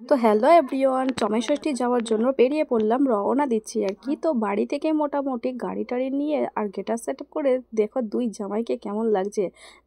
তো hello everyone, জামাই ষষ্ঠী যাওয়ার জন্য বেরিয়ে পড়লাম, রওনা দিচ্ছি আর কি। তো বাড়ি থেকে মোটামুটি গাড়ি টাড়ি নিয়ে আর গেটার সেট আপ করে দেখো দুই জামাইকে কেমন লাগছে।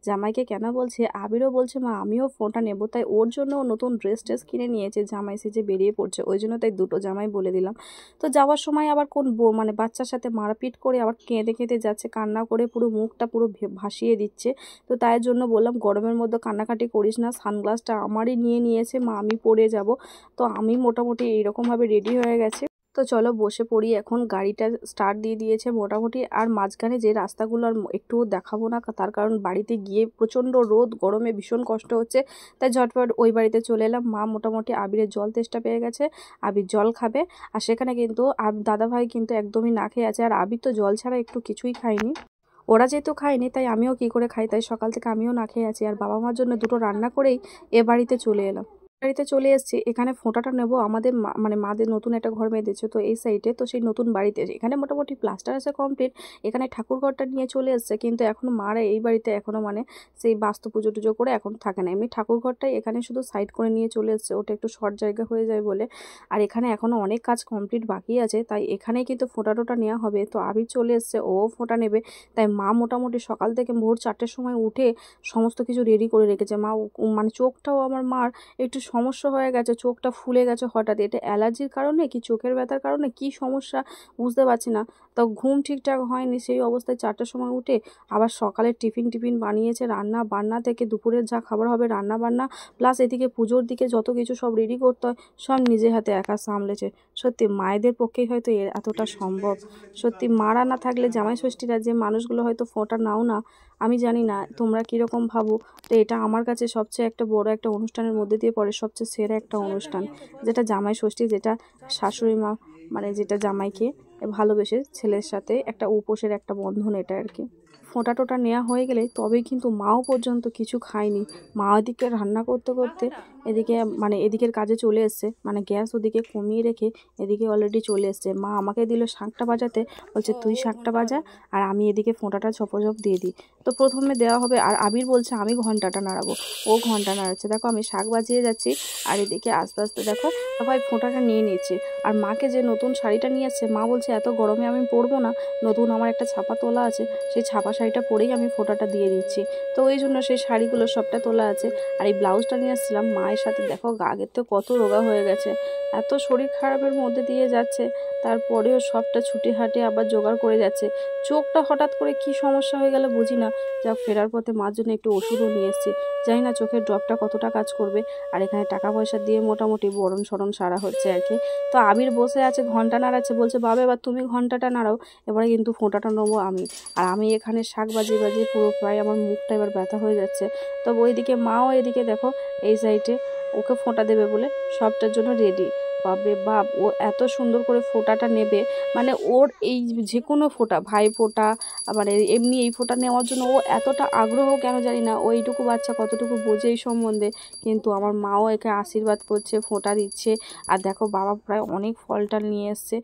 জামাইকে কেন বলছে, আবিরও বলছে মা আমিও ফোনটা নেবো, তাই ওর জন্য নতুন ড্রেস ট্রেস কিনে নিয়েছে। জামাই সেজে বেরিয়ে পড়ছে, ওই জন্য তাই দুটো জামাই বলে দিলাম। তো যাওয়ার সময় আবার কোন মানে বাচ্চার সাথে মারপিট করে আবার কেঁদে কেঁদে যাচ্ছে, কান্না করে পুরো মুখটা পুরো ভাসিয়ে দিচ্ছে। তো তাই জন্য বললাম গরমের মধ্যে কান্নাকাটি করিস না, সানগ্লাসটা আমারই নিয়ে নিয়েছে মা, আমি পরে যাব। তো আমি মোটামুটি এইরকমভাবে রেডি হয়ে গেছি। তো চলো বসে পড়ি এখন। গাড়িটা স্টার্ট দিয়ে দিয়েছে মোটামুটি। আর মাঝখানে যে রাস্তাগুলো আর একটু দেখাবো না, তার কারণ বাড়িতে গিয়ে প্রচণ্ড রোদ, গরমে ভীষণ কষ্ট হচ্ছে, তাই ঝটপট ওই বাড়িতে চলে এলাম। মা মোটামুটি আবিরের জল তেষ্টা পেয়ে গেছে, আবির জল খাবে। আর সেখানে কিন্তু দাদাভাই কিন্তু একদমই না খেয়ে আছে, আর আবির তো জল ছাড়া একটু কিছুই খায়নি। ওরা যেহেতু খায়নি তাই আমিও কি করে খাই, তাই সকাল থেকে আমিও না খেয়ে আছি। আর বাবা মার জন্য দুটো রান্না করেই এ বাড়িতে চলে এলাম। বাড়িতে চলে এসেছি, এখানে ফোঁটাটা নেব। আমাদের মানে মাদের নতুন একটা ঘর বেঁধেছে তো এই সাইডে, তো সেই নতুন বাড়িতে এখানে মোটামুটি প্লাস্টার আছে কমপ্লিট। এখানে ঠাকুর ঘরটা নিয়ে চলে এসছে, কিন্তু এখনো মারা এই বাড়িতে এখনো মানে সেই বাস্তু পুজো টুজো করে এখন থাকে না। এমনি ঠাকুর ঘরটাই এখানে শুধু সাইড করে নিয়ে চলে এসছে, ওটা একটু শর্ট জায়গা হয়ে যায় বলে। আর এখানে এখনো অনেক কাজ কমপ্লিট বাকি আছে, তাই এখানেই কিন্তু ফোঁটা টোটা নেওয়া হবে। তো আবির চলে এসছে, ও ফোঁটা নেবে। তাই মা মোটামুটি সকাল থেকে ভোর 4টের সময় উঠে সমস্ত কিছু রেডি করে রেখেছে। মা মানে চোখটাও আমার মার একটু সমস্যা হয়ে গেছে, চোখটা ফুলে গেছে হঠাৎ। এটা অ্যালার্জির কারণে কি চোখের ব্যথার কারণে কি সমস্যা বুঝতে পারছি না। তো ঘুম ঠিকঠাক হয়নি, সেই অবস্থায় 4টের সময় উঠে আবার সকালে টিফিন বানিয়েছে, রান্না বান্না থেকে দুপুরের যা খাবার হবে রান্না বান্না, প্লাস এদিকে পুজোর দিকে যত কিছু সব রেডি করতে হয় সব নিজে হাতে একা সামলেছে। সত্যি মায়েদের পক্ষেই হয়তো এতটা সম্ভব। সত্যি মারা না থাকলে জামাই ষষ্ঠীরা যে মানুষগুলো হয়তো ফোঁটা নাও না, আমি জানি না তোমরা কীরকম ভাবো। তো এটা আমার কাছে সবচেয়ে একটা বড় একটা অনুষ্ঠানের মধ্যে দিয়ে পড়ে, সবচেয়ে সেরা একটা অনুষ্ঠান, যেটা জামাই ষষ্ঠী, যেটা শাশুড়ি মা মানে যেটা জামাইকে ভালোবেসে ছেলের সাথে একটা উপোসের একটা বন্ধন এটা আর কি। ফোঁটা টোটা নেওয়া হয়ে গেলে তবেই কিন্তু মাও পর্যন্ত কিছু খায়নি। মা ওদিকে রান্না করতে করতে এদিকে মানে এদিকের কাজে চলে এসছে, মানে গ্যাস ওদিকে কমিয়ে রেখে এদিকে অলরেডি চলে এসছে। মা আমাকে দিল শাঁখটা বাজাতে, বলছে তুই শাঁখটা বাজা আর আমি এদিকে ফোঁটাটা ঝপঝপ দিয়ে দিই। তো প্রথমে দেওয়া হবে, আর আবির বলছে আমি ঘন্টাটা নাড়াবো, ও ঘন্টা নাড়াচ্ছে। দেখো আমি শাঁখ বাজিয়ে যাচ্ছি আর এদিকে আস্তে আস্তে দেখো সবাই ফোঁটাটা নিয়ে নিচ্ছে। আর মাকে যে নতুন শাড়িটা নিয়ে আসছে, মা বলছে এত গরমে আমি পরবো না, নতুন আমার একটা ছাপা তোলা আছে, সেই ছাপা শাড়িটা পরেই আমি ফোঁটাটা দিয়ে দিচ্ছি। তো ওই জন্য সেই শাড়িগুলো সবটা তোলা আছে। আর এই ব্লাউজটা নিয়ে আসছিলাম মায়ের সাথে। দেখো আগের তো কত রোগা হয়ে গেছে, এত শরীর খারাপের মধ্যে দিয়ে যাচ্ছে, তারপরেও সবটা ছুটে হাঁটে আবার জোগাড় করে যাচ্ছে। চোখটা হঠাৎ করে কি সমস্যা হয়ে গেল বুঝি না, যা ফেরার পথে মার জন্য একটু ওষুধও নিয়ে এসেছি। জানি না চোখের ড্রপটা কতটা কাজ করবে। আর এখানে টাকা পয়সা দিয়ে মোটামুটি বরণ সরণ সারা হচ্ছে আর কি। তো আবির বসে আছে ঘন্টা নাড়াচ্ছে, বলছে বাবা এবার তুমি ঘন্টাটা নাড়াও, এবারে কিন্তু ফোঁটাটা নেবো আমি। আর আমি এখানে শাঁখ বাজিয়ে বাজিয়ে পুরো প্রায় আমার মুখটা এবার ব্যথা হয়ে যাচ্ছে। তো ওইদিকে মাও এদিকে দেখো এই সাইডে ওকে ফোঁটা দেবে বলে সবটার জন্য রেডি। বাপরে বাপ, ও এত সুন্দর করে ফোঁটাটা নেবে, মানে ওর এই যে কোনো ফোঁটা, ভাই ফোঁটা মানে এমনি এই ফোঁটা নেওয়ার জন্য ও এতটা আগ্রহ কেন জানি না। ও এইটুকু বাচ্চা কতটুকু বোঝে এই সম্বন্ধে, কিন্তু আমার মাও একে আশীর্বাদ করছে, ফোঁটা দিচ্ছে। আর দেখো বাবা প্রায় অনেক ফলটা নিয়ে এসছে,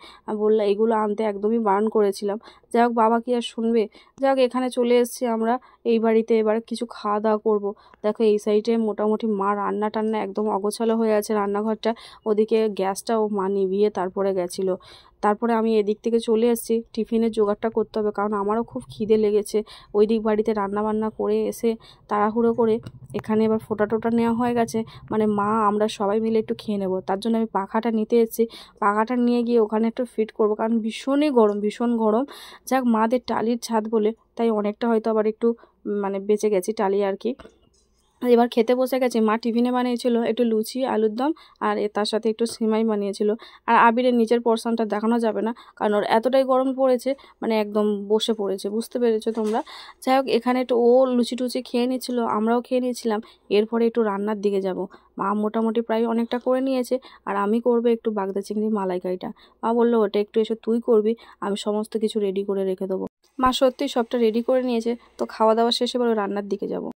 বললো এগুলো আনতে একদমই বারণ করেছিলাম। যাই হোক বাবা কি আর শুনবে। যাই হোক এখানে চলে এসেছি আমরা এই বাড়িতে, এবার কিছু খাওয়া দাওয়া করবো। দেখো এই সাইডে মোটামুটি মা রান্না টান্না একদম অগোছালো হয়ে আছে রান্নাঘরটা, ওদিকে গ্যাসটাও মা নিভিয়ে তারপরে গেছিলো। তারপরে আমি এদিক থেকে চলে এসেছি, টিফিনের জোগাড়টা করতে হবে, কারণ আমারও খুব খিদে লেগেছে। ওই দিক বাড়িতে রান্না বান্না করে এসে তাড়াহুড়ো করে এখানে এবার ফোঁটা টোটা নেওয়া হয়ে গেছে, মানে মা আমরা সবাই মিলে একটু খেয়ে নেবো। তার জন্য আমি পাখাটা নিতে এসেছি, পাখাটা নিয়ে গিয়ে ওখানে একটু ফিট করবো, কারণ ভীষণই গরম, ভীষণ গরম। যাক মাদের টালির ছাদ বলে তাই অনেকটা হয়তো আবার একটু মানে বেঁচে গেছি টালি আর কি। এবার খেতে বসে গেছে। মা টিফিনে বানিয়েছিল একটু লুচি আলুর দম, আর তার সাথে একটু সিমাই বানিয়েছিল। আর আবিরের নিচের পোর্শনটা দেখানো যাবে না, কারণ ওর এতটাই গরম পড়েছে, মানে একদম বসে পড়েছে, বুঝতে পেরেছো তোমরা। যাই হোক এখানে একটু ও লুচি টুচি খেয়ে নিচ্ছিল, আমরাও খেয়ে নিয়েছিলাম। এরপরে একটু রান্নার দিকে যাব। মা মোটামুটি প্রায় অনেকটা করে নিয়েছে, আর আমি করবো একটু বাগদা চিংড়ি মালাইকারিটা। মা বললো ওটা একটু এসে তুই করবি, আমি সমস্ত কিছু রেডি করে রেখে দেবো। মা সত্যি সবটা রেডি করে নিয়েছে। তো খাওয়া দাওয়া শেষে এবার রান্নার দিকে যাব।